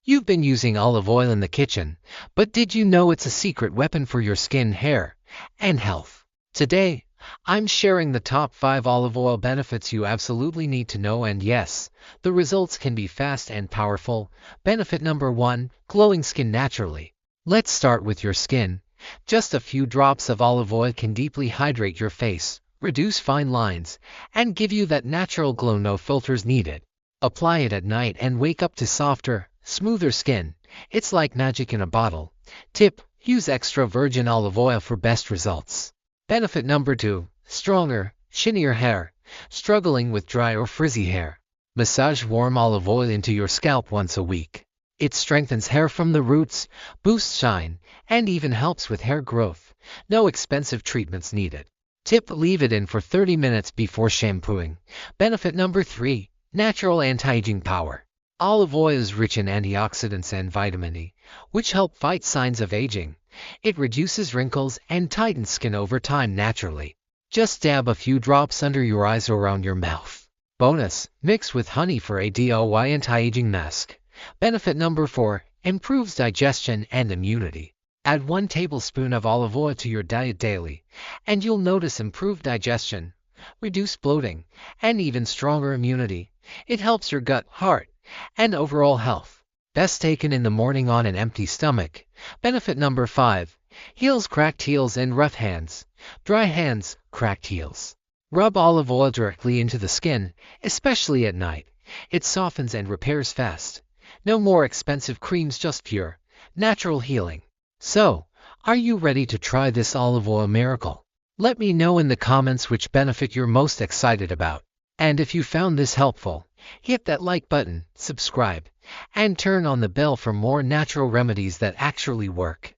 You've been using olive oil in the kitchen, but did you know it's a secret weapon for your skin, hair, and health? Today, I'm sharing the top 5 olive oil benefits you absolutely need to know, and yes, the results can be fast and powerful. Benefit number 1, glowing skin naturally. Let's start with your skin. Just a few drops of olive oil can deeply hydrate your face, reduce fine lines, and give you that natural glow no filters needed. Apply it at night and wake up to softer, smoother skin. It's like magic in a bottle. Tip: use extra virgin olive oil for best results. Benefit number 2, stronger, shinier hair. Struggling with dry or frizzy hair? Massage warm olive oil into your scalp once a week. It strengthens hair from the roots, boosts shine, and even helps with hair growth. No expensive treatments needed. Tip: leave it in for 30 minutes before shampooing. Benefit number 3, natural anti-aging power. Olive oil is rich in antioxidants and vitamin E, which help fight signs of aging. It reduces wrinkles and tightens skin over time naturally. Just dab a few drops under your eyes or around your mouth. Bonus: mix with honey for a DIY anti-aging mask. Benefit number 4, improves digestion and immunity. Add 1 tablespoon of olive oil to your diet daily, and you'll notice improved digestion, reduced bloating, and even stronger immunity. It helps your gut, heart, and overall health. Best taken in the morning on an empty stomach. Benefit number 5, heals cracked heels and rough hands. Dry hands, cracked heels. Rub olive oil directly into the skin, especially at night. It softens and repairs fast. No more expensive creams, just pure, natural healing. So, are you ready to try this olive oil miracle? Let me know in the comments which benefit you're most excited about. And if you found this helpful, hit that like button, subscribe, and turn on the bell for more natural remedies that actually work.